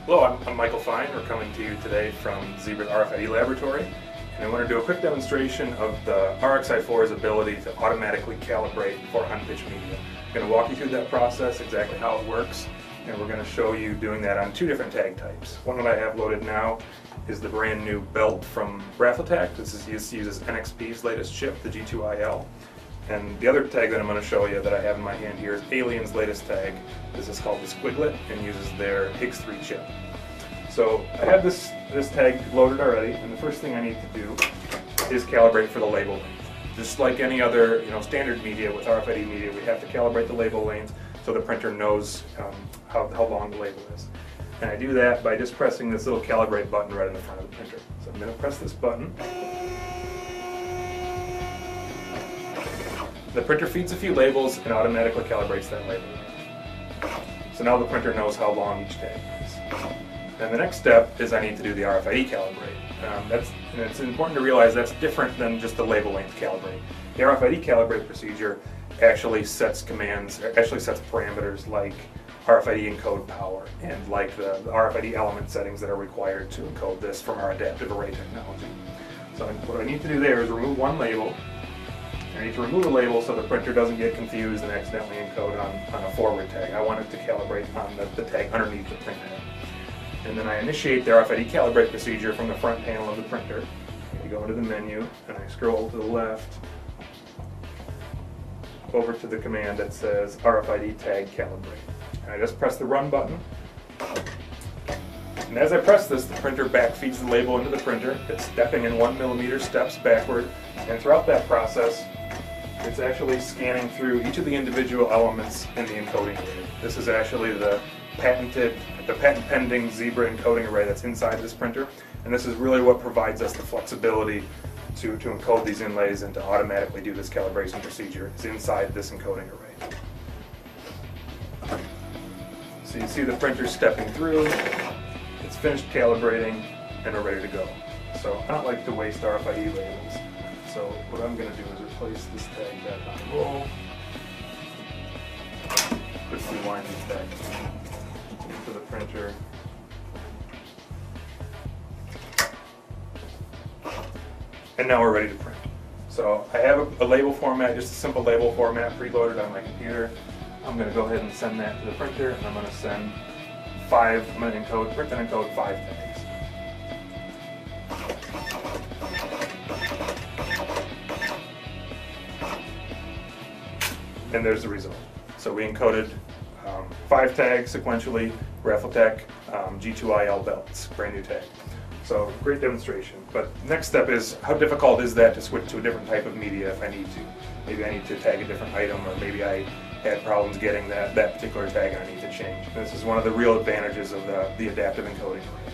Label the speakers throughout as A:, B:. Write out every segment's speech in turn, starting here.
A: Hello, I'm Michael Fine. We're coming to you today from Zebra RFID Laboratory, and I want to do a quick demonstration of the RxI4's ability to automatically calibrate for unpitched media. I'm going to walk you through that process, exactly how it works, and we're going to show you doing that on two different tag types. One that I have loaded now is the brand new belt from Raffletech. This uses NXP's latest chip, the G2IL. And the other tag that I'm going to show you that I have in my hand here is Alien's latest tag. This is called the Squiglet and uses their X3 chip. So I have this tag loaded already, and the first thing I need to do is calibrate for the label length. Just like any other standard media with RFID media, we have to calibrate the label length so the printer knows how long the label is. And I do that by just pressing this little calibrate button right in the front of the printer. So I'm going to press this button. The printer feeds a few labels and automatically calibrates that label. So now the printer knows how long each tag is. And the next step is I need to do the RFID calibrate. And it's important to realize that's different than just the label length calibrate. The RFID calibrate procedure actually sets parameters like RFID encode power and like the RFID element settings that are required to encode this from our adaptive array technology. So what I need to do there is remove one label. I need to remove a label so the printer doesn't get confused and accidentally encode on a forward tag. I want it to calibrate on the tag underneath the print head. And then I initiate the RFID calibrate procedure from the front panel of the printer. I go into the menu and I scroll to the left over to the command that says RFID tag calibrate. And I just press the run button. And as I press this, the printer backfeeds the label into the printer. It's stepping in 1 millimeter steps backward. And throughout that process, it's actually scanning through each of the individual elements in the encoding array. This is actually the patent-pending Zebra encoding array that's inside this printer. And this is really what provides us the flexibility to encode these inlays and to automatically do this calibration procedure. It's inside this encoding array. So you see the printer stepping through. It's finished calibrating and we're ready to go. So I don't like to waste RFID labels. So what I'm going to do is replace this tag back on the roll. Quickly wind this tag into the printer. And now we're ready to print. So I have a label format, just a simple label format preloaded on my computer. I'm going to go ahead and send that to the printer, and I'm going to send print and encode 5 tags. And there's the result. So we encoded 5 tags sequentially, Raffletech G2IL belts, brand new tag. So great demonstration. But next step is, how difficult is that to switch to a different type of media if I need to? Maybe I need to tag a different item, or maybe I had problems getting that particular tag and I need to change. This is one of the real advantages of the adaptive encoding array.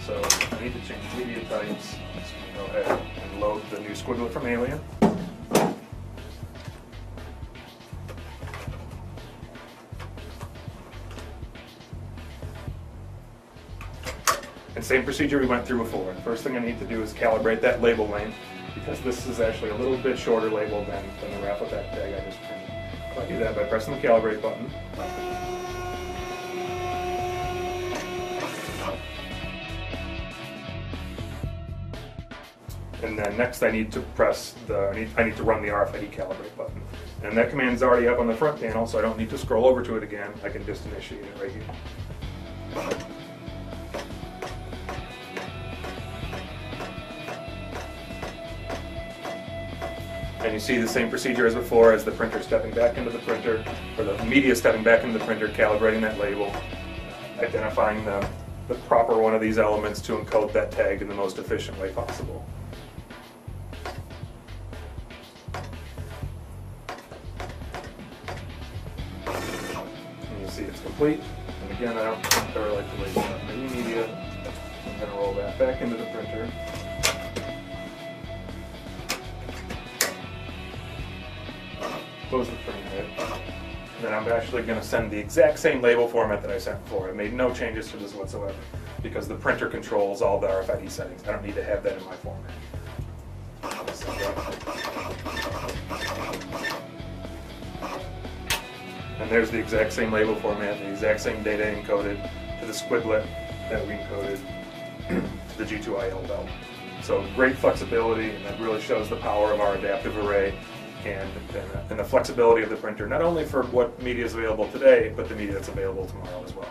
A: So I need to change media types. So go ahead and load the new Squiglet from Alien. And same procedure we went through before. The first thing I need to do is calibrate that label length, because this is actually a little bit shorter label than the Raffletech tag I just printed. So I do that by pressing the calibrate button. And then next I need to I need to run the RFID calibrate button. And that command is already up on the front panel, so I don't need to scroll over to it again. I can just initiate it right here. And you see the same procedure as before, as the printer stepping back into the printer, or the media stepping back into the printer, calibrating that label, identifying the proper one of these elements to encode that tag in the most efficient way possible. And you see it's complete. And again, I don't ever like to waste any media. I'm going to roll that back into the printer. Close the print head, and then I'm actually going to send the exact same label format that I sent before. I made no changes to this whatsoever, because the printer controls all the RFID settings. I don't need to have that in my format. And there's the exact same label format, the exact same data encoded to the Squiglet that we encoded to the G2IL belt. So great flexibility, and that really shows the power of our adaptive array and the flexibility of the printer, not only for what media is available today, but the media that's available tomorrow as well.